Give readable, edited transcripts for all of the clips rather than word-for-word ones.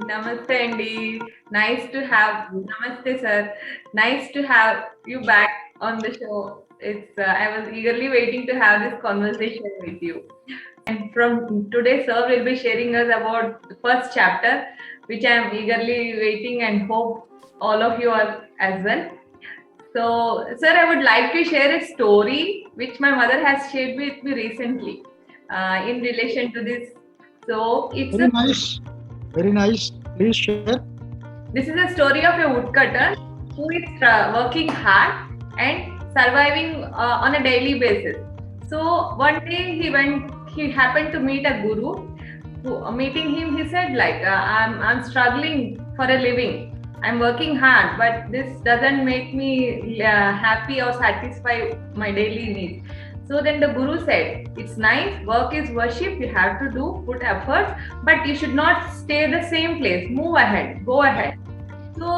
Namaste, Andy. Namaste, sir. Nice to have you back on the show. I was eagerly waiting to have this conversation with you. And from today, sir will be sharing us about the first chapter, which I am eagerly waiting and hope all of you are as well. So, sir, I would like to share a story which my mother has shared with me recently in relation to this. So, Very nice. Very nice. Please share. This is a story of a woodcutter who is working hard and surviving on a daily basis. So one day he happened to meet a guru. Meeting him, he said like, I'm struggling for a living. I'm working hard, but this doesn't make me happy or satisfy my daily needs. So then the guru said, it's nice, work is worship, you have to do, put efforts, but you should not stay the same place. Move ahead, go ahead. So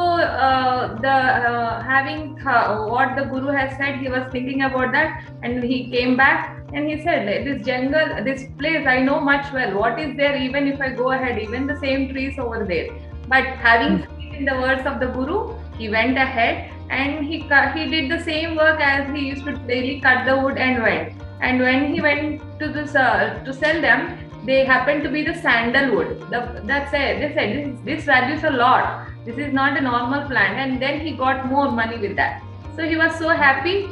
what the guru has said, he was thinking about that, and he came back and he said, this jungle, this place, I know much well. What is there even if I go ahead, even the same trees over there. But having faith in the words of the guru, he went ahead and he did the same work as he used to daily cut the wood and went. And when he went to this to sell them, they happened to be the sandalwood. That's it. They said this values a lot. This is not a normal plant, and then he got more money with that. So he was so happy.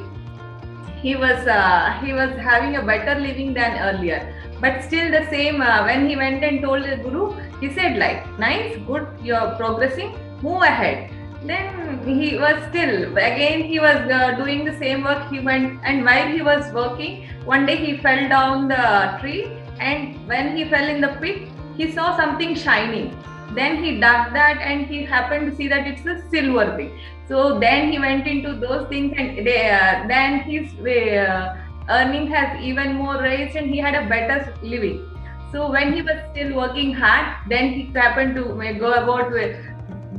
He was having a better living than earlier. But still the same. When he went and told the guru, he said like, nice, good, you're progressing. Move ahead. Then he was still again he was doing the same work. He went, and while he was working, one day he fell down the tree, and when he fell in the pit, he saw something shining. Then he dug that and he happened to see that it's a silver thing. So then he went into those things, and then his earning has even more raised and he had a better living. So when he was still working hard, then he happened to go about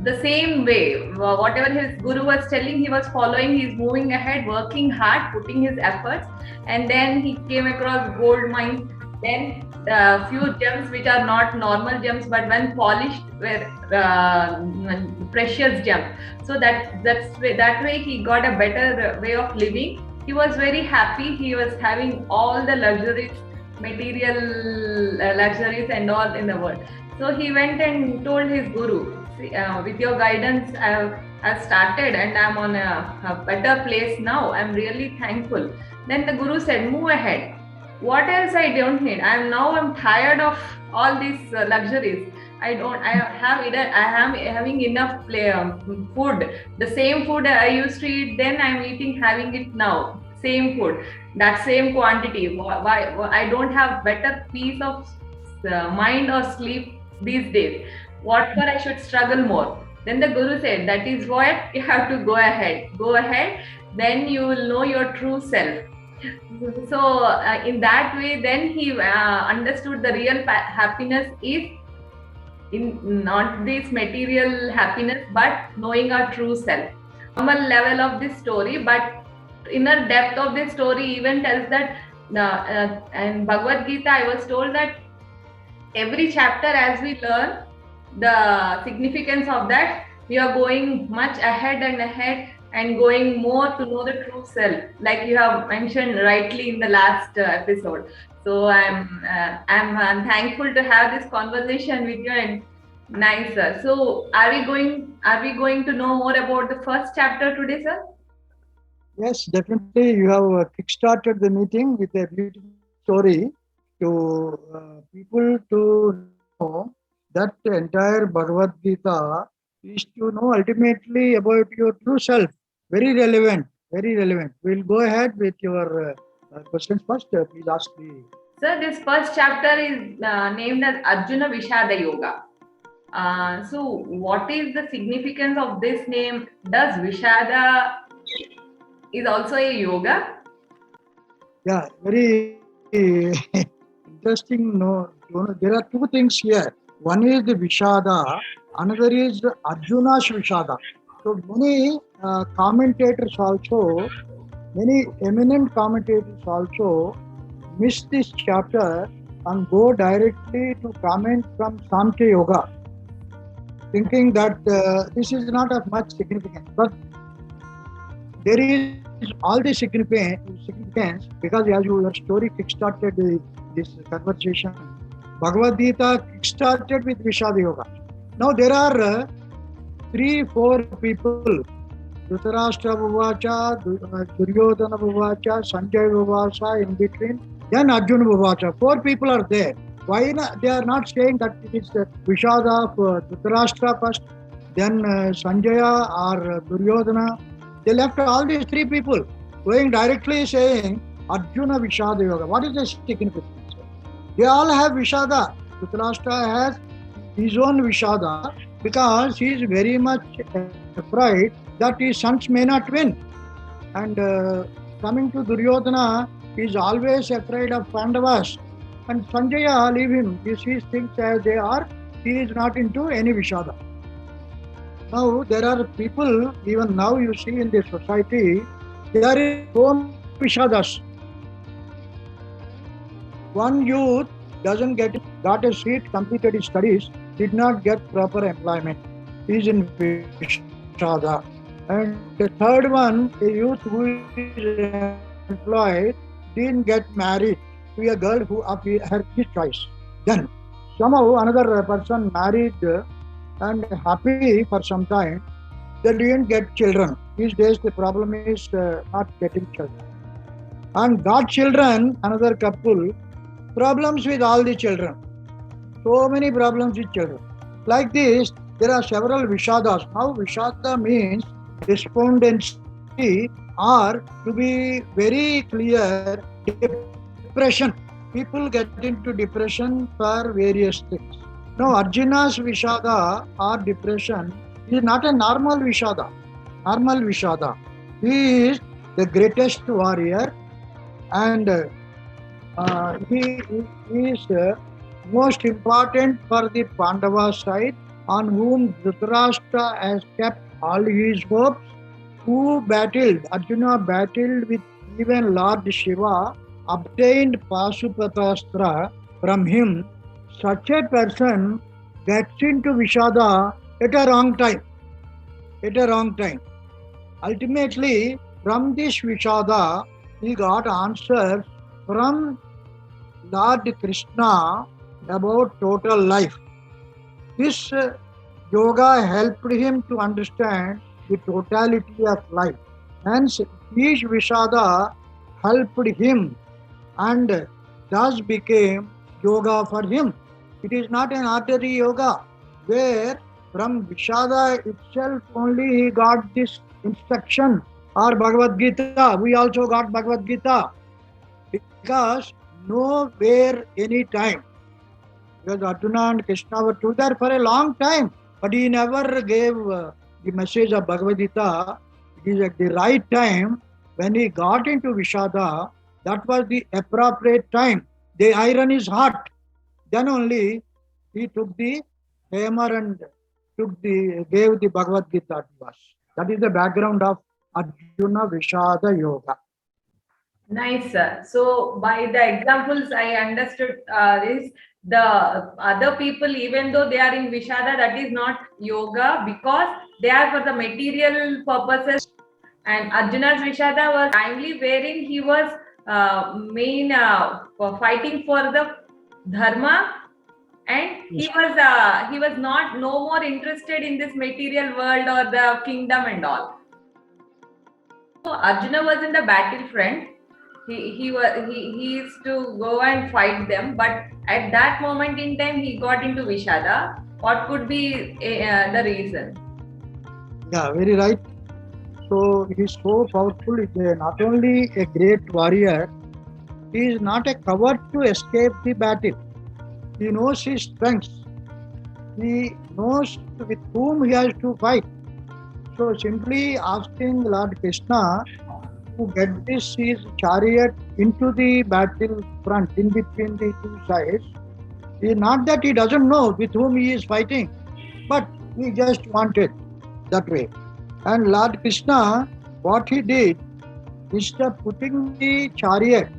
the same way. Whatever his guru was telling, he was following. He's moving ahead, working hard, putting his efforts, and then he came across gold mines. Then few gems which are not normal gems, but when polished were precious gems. So that way he got a better way of living. He was very happy. He was having all the luxuries, material luxuries and all in the world. So he went and told his guru, with your guidance, I've started and I'm on a better place now. I'm really thankful. Then the guru said, move ahead. What else I don't need? I'm tired of all these luxuries. I am having enough food. The same food I used to eat then, having it now. Same food, that same quantity. Why I don't have better peace of mind or sleep these days? What for I should struggle more? Then the guru said, that is what you have to go ahead, then you will know your true self. So in that way, then he understood the real happiness is in not this material happiness, but knowing our true self. Normal level of this story, but inner depth of this story even tells that in Bhagavad Gita, I was told that every chapter as we learn the significance of that, we are going much ahead and going more to know the true self, like you have mentioned rightly in the last episode. So I'm thankful to have this conversation with you, and nice, sir. So are we going to know more about the first chapter today, sir? Yes, definitely. You have kickstarted the meeting with a beautiful story to people to know that the entire Bhagavad Gita is to know ultimately about your true self. Very relevant, very relevant. We'll go ahead with your questions first. Please ask me. Sir, this first chapter is named as Arjuna VISHADA Yoga. So what is the significance of this name? Does Vishada is also a yoga? Yeah, very interesting. No, there are two things here. One is the Vishada, another is Arjuna's Vishada. So many commentators also, many eminent commentators also miss this chapter and go directly to comment from Samkhya Yoga. thinking that this is not of much significance. But there is all the significance because as your story kickstarted this conversation. Bhagavad Gita kickstarted with Vishada Yoga. Now there are 3-4 people. Dhritarashtra Bhuvacha, Duryodhana Bhuvacha, Sanjay Bhuvacha in between, then Arjuna Bhuvacha. 4 people are there. Why not? They are not saying that it is Vishada of Dhritarashtra first, then Sanjaya or Duryodhana. They left all these 3 people going directly saying Arjuna Vishada Yoga. What is the significance? They all have Vishada. Dhritarashtra has his own Vishada because he is very much afraid that his sons may not win. And coming to Duryodhana, he is always afraid of Pandavas. And Sanjaya, leave him. He sees things as they are. He is not into any Vishada. Now, there are people, even now you see in the society, there is so many Vishadas. One youth got a seat, completed his studies, did not get proper employment. He is in Vishada. And the third one, a youth who is employed, didn't get married to a girl who of his choice. Then somehow another person married and happy for some time. They didn't get children. These days the problem is not getting children. And got children, another couple, problems with all the children. So many problems with children. Like this, there are several Vishadas. Now Vishada means despondency, or to be very clear, depression. People get into depression for various things. Now Arjuna's Vishada or depression is not a normal Vishada. He is the greatest warrior and he is most important for the Pandava side, on whom Dhritarashtra has kept all his hopes, who battled, Arjuna battled with even Lord Shiva, obtained Pasupatastra from him. Such a person gets into Vishada at a wrong time. Ultimately, from this Vishada, he got answers from Lord Krishna about total life. This yoga helped him to understand the totality of life. Hence, each Vishada helped him and thus became yoga for him. It is not an ordinary yoga where from Vishada itself only he got this instruction or Bhagavad Gita. We also got Bhagavad Gita because nowhere, any time. Because Arjuna and Krishna were together for a long time, but he never gave the message of Bhagavad Gita. It is at the right time when he got into Vishada, that was the appropriate time. The iron is hot. Then only he took the hammer and gave the Bhagavad Gita to us. That is the background of Arjuna Vishada Yoga. Nice, sir. So by the examples I understood is the other people, even though they are in Vishada, that is not yoga because they are for the material purposes. And Arjuna's Vishada was timely wherein he was for fighting for the dharma, and he was not no more interested in this material world or the kingdom and all. So Arjuna was in the battlefront. He used to go and fight them, but at that moment in time he got into Vishada. What could be the reason? Yeah, very right. So he is so powerful. He is not only a great warrior, he is not a coward to escape the battle. He knows his strengths. He knows with whom he has to fight. So simply asking Lord Krishna to get his chariot into the battle front, in between the two sides, is not that he doesn't know with whom he is fighting, but he just wanted that way. And Lord Krishna, what he did, instead of putting the chariot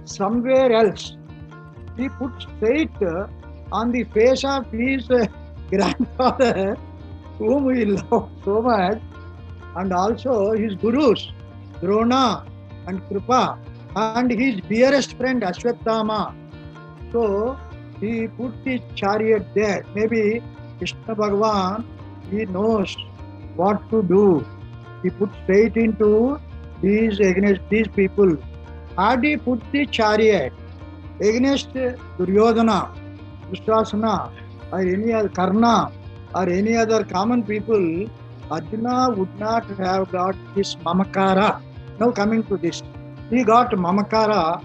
somewhere else, he put straight on the face of his grandfather whom he loved so much, and also his gurus, Drona and Kripa, and his dearest friend Ashwatthama. So he put his chariot there. Maybe Krishna Bhagavan, he knows what to do. He put straight into these against these people. Had he put the chariot against Duryodhana, Dushasana, or any other Karna, or any other common people, Arjuna would not have got this mamakara. Now coming to this, he got mamakara,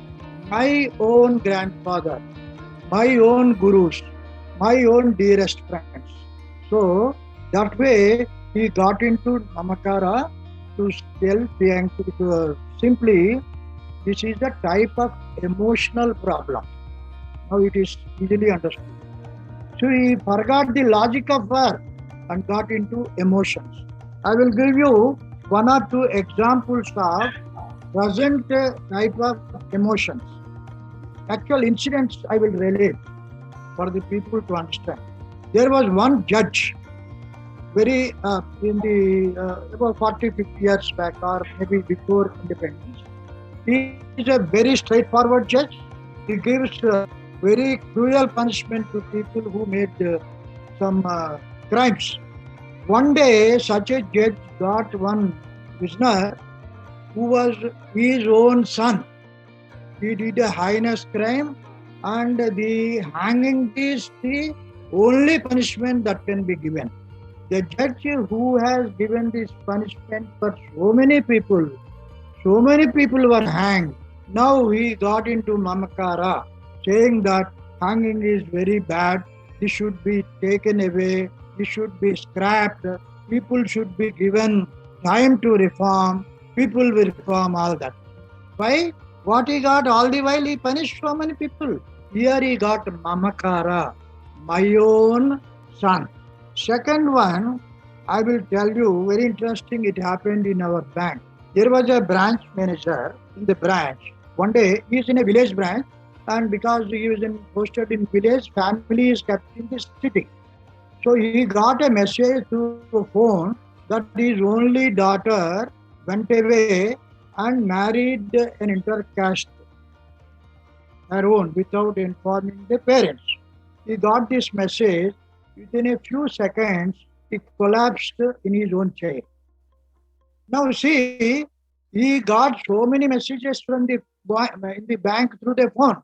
my own grandfather, my own gurus, my own dearest friends. So that way he got into mamakara to simply this is a type of emotional problem. Now it is easily understood. So he forgot the logic of work and got into emotions. I will give you one or two examples of present type of emotions. Actual incidents I will relate for the people to understand. There was one judge, very in the about 40, 50 years back, or maybe before independence. He is a very straightforward judge. He gives very cruel punishment to people who made some crimes. One day, such a judge got one prisoner who was his own son. He did a heinous crime, and the hanging is the only punishment that can be given. The judge who has given this punishment for so many people were hanged. Now he got into mamakara, saying that hanging is very bad, this should be taken away, this should be scrapped, people should be given time to reform, people will reform, all that. Why? What he got all the while, he punished so many people. Here he got mamakara, my own son. Second one, I will tell you, very interesting, it happened in our bank. There was a branch manager in the branch. One day, he is in a village branch, and because he was posted in village, family is kept in the city. So he got a message through a phone that his only daughter went away and married an intercaste, her own, without informing the parents. He got this message. Within a few seconds, he collapsed in his own chair. Now see, he got so many messages from in the bank through the phone.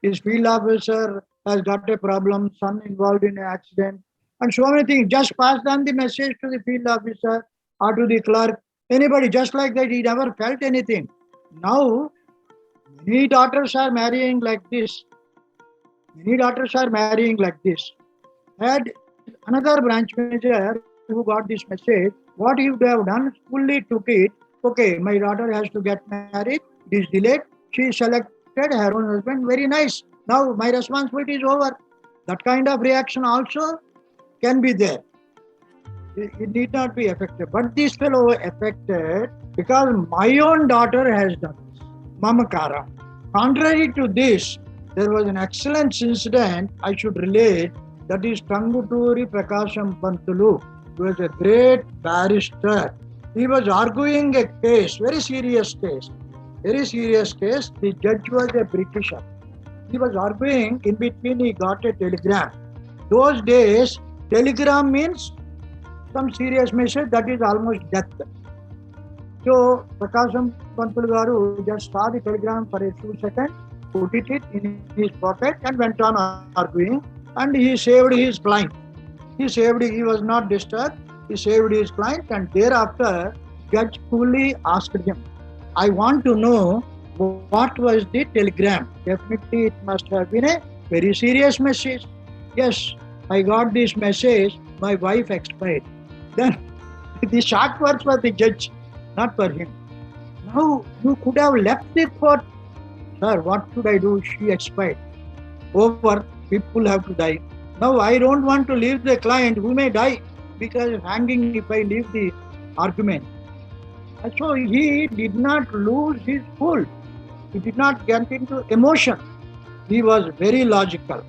His field officer has got a problem, son involved in an accident, and so many things. Just passed on the message to the field officer or to the clerk. Anybody, just like that, he never felt anything. Now, many daughters are marrying like this. Many daughters are marrying like this. Had another branch manager who got this message, what he would have done, fully took it. Okay, my daughter has to get married, it is delayed. She selected her own husband, very nice. Now my responsibility is over. That kind of reaction also can be there. It need not be affected. But this fellow affected because my own daughter has done this. Mamakara. Contrary to this, there was an excellent incident I should relate, that is Tanguturi Prakasham Pantulu. He was a great barrister. He was arguing a case, very serious case. Very serious case. The judge was a Britisher. He was arguing, in between he got a telegram. Those days, telegram means some serious message that is almost death. So Prakasham Pantulu Garu just saw the telegram for a few seconds, put it in his pocket and went on arguing, and he saved his client. He was not disturbed, he saved his client, and thereafter judge coolly asked him, I want to know what was the telegram. Definitely it must have been a very serious message. Yes, I got this message, my wife expired. Then the shock words for the judge, not for him. Now you could have left the court. Sir, what should I do? She expired. Over, people have to die. Now I don't want to leave the client who may die because hanging if I leave the argument. So he did not lose his cool. He did not get into emotion. He was very logical.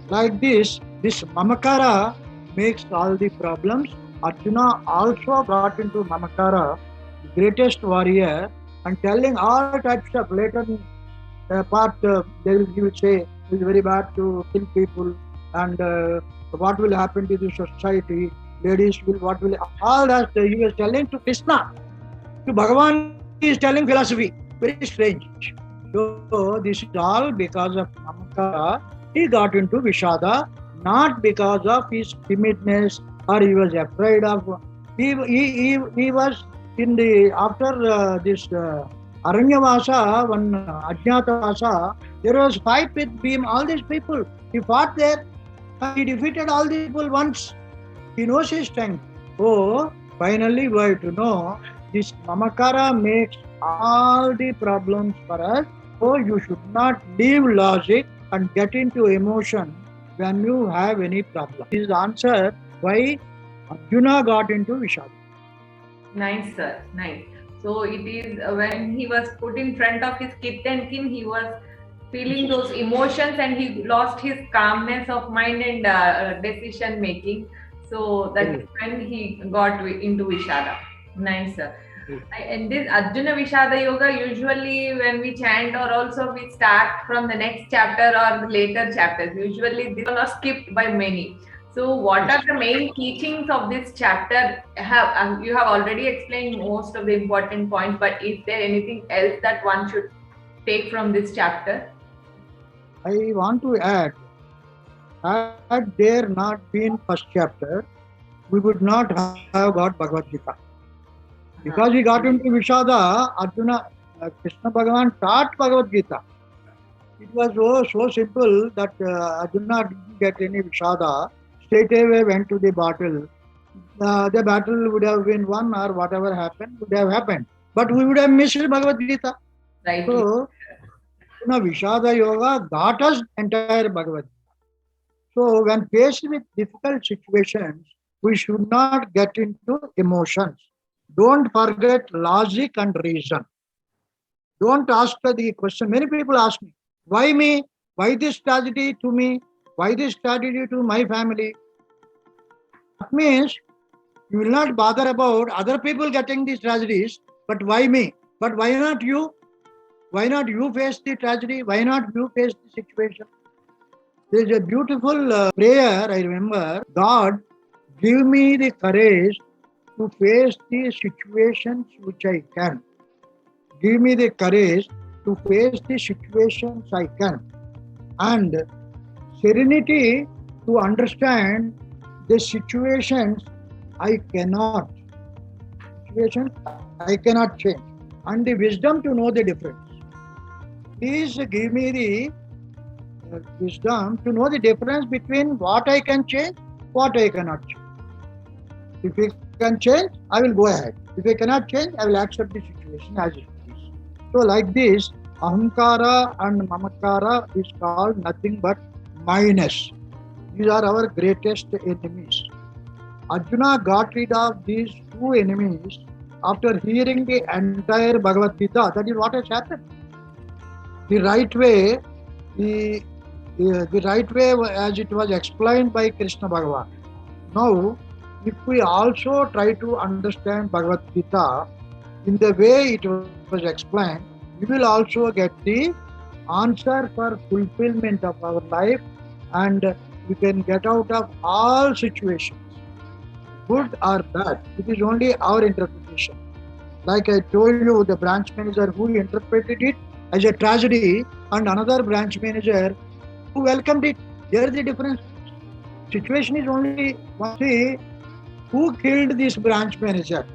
Like this mamakara makes all the problems Arjuna also got into Mamakara, the greatest warrior, and telling all types of later part, he will say it is very bad to kill people, and what will happen to the society, ladies will, what will, all that he was telling to Krishna. To Bhagavan, he is telling philosophy. Very strange. So, this is all because of Mamakara. He got into Vishada, not because of his timidness or he was afraid of. He was in the, after this Aranyavasa, one Ajnatavasa, there was fight with Bhim, all these people. He fought there and he defeated all these people once. He knows his strength. So, finally, we have to know this Mamakara makes all the problems for us. So, you should not leave logic and get into emotion when you have any problem. This is the answer why Arjuna got into Vishada. Nice, sir. Nice. So it is when he was put in front of his kith and kin, he was feeling those emotions and he lost his calmness of mind and decision making. So that's when he got into Vishada. Nice, sir. And this Arjuna Vishada Yoga, usually when we chant or also we start from the next chapter or the later chapters, usually these are skipped by many. So what are the main teachings of this chapter? You have already explained most of the important points, but is there anything else that one should take from this chapter? I want to add, had there not been first chapter, we would not have got Bhagavad Gita. Because we got into Vishada, Arjuna, Krishna Bhagavan taught Bhagavad Gita. It was so simple that Arjuna didn't get any Vishada, straight away went to the battle. The battle would have been won or whatever happened would have happened. But we would have missed Bhagavad Gita. Right. So, Vishada Yoga got us entire Bhagavad Gita. So, when faced with difficult situations, we should not get into emotions. Don't forget logic and reason. Don't ask the question. Many people ask me, why me? Why this tragedy to me? Why this tragedy to my family? That means you will not bother about other people getting these tragedies, but why me? But why not you? Why not you face the tragedy? Why not you face the situation? There is a beautiful prayer, I remember. God, give me the courage to face the situations which I can. Give me the courage to face the situations I can. And serenity to understand the situations I cannot. Situations I cannot change. And the wisdom to know the difference. Please give me the wisdom to know the difference between what I can change, what I cannot change. If I can change, I will go ahead. If I cannot change, I will accept the situation as it is. So like this, Ahamkara and Mamakara is called nothing but minus. These are our greatest enemies. Arjuna got rid of these two enemies after hearing the entire Bhagavad Gita. That is what has happened. The right way, the right way as it was explained by Krishna Bhagavan. Now, if we also try to understand Bhagavad Gita in the way it was explained, we will also get the answer for fulfillment of our life and we can get out of all situations, good or bad. It is only our interpretation. Like I told you, the branch manager who interpreted it as a tragedy and another branch manager who welcomed it. There is the difference. Situation is only one. See, who killed this branch manager?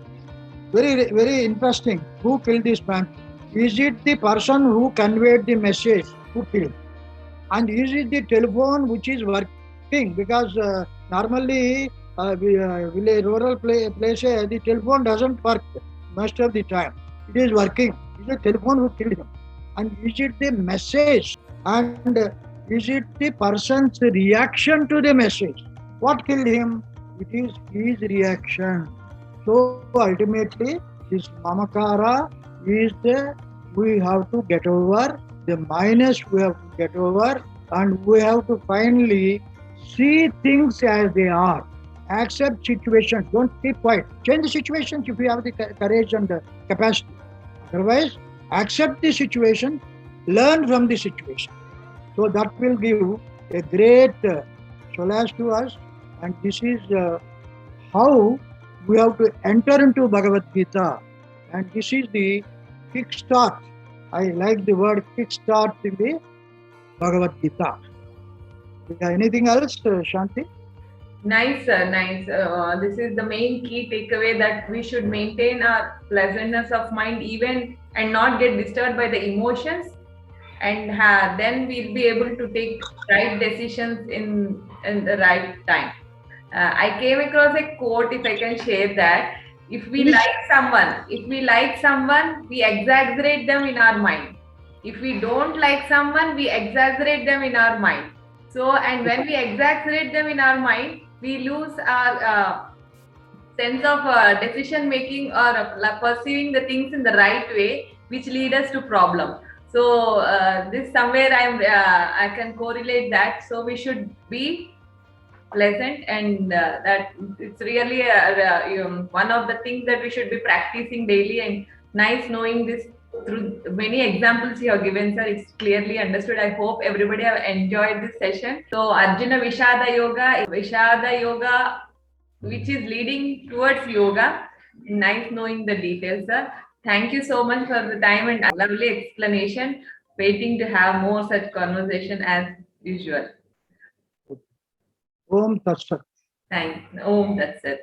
Very, very interesting. Who killed this branch? Is it the person who conveyed the message who killed? And is it the telephone which is working? Because normally, rural places, the telephone doesn't work most of the time. It is working. It is the telephone who killed him. And is it the message? And is it the person's reaction to the message? What killed him? It is his reaction. So ultimately, this Mamakara is we have to get over, the minus we have to get over, and we have to finally see things as they are. accept situations. Don't keep quiet. Change the situations if you have the courage and the capacity. Otherwise, accept the situation, learn from the situation. So that will give a great solace to us. And this is how we have to enter into Bhagavad Gita. And this is the kickstart. I like the word kickstart in the Bhagavad Gita. Anything else, Shanti? Nice, sir. Nice. This is the main key takeaway, that we should maintain our pleasantness of mind, even and not get disturbed by the emotions, and then we'll be able to take right decisions in the right time. I came across a quote, if I can share that. If we like someone, we exaggerate them in our mind. If we don't like someone, we exaggerate them in our mind. So, and when we exaggerate them in our mind, we lose our sense of decision making, or perceiving the things in the right way, which lead us to problem. So this somewhere I can correlate that. So we should be pleasant, and that it's really one of the things that we should be practicing daily. And nice knowing this through many examples you have given, sir. It's clearly understood. I hope everybody have enjoyed this session. So Arjuna Vishada Yoga, which is leading towards yoga. Nice knowing the details, sir. Thank you so much for the time and lovely explanation. Waiting to have more such conversation as usual. Om Tat Sat. Thanks. Om, that's it.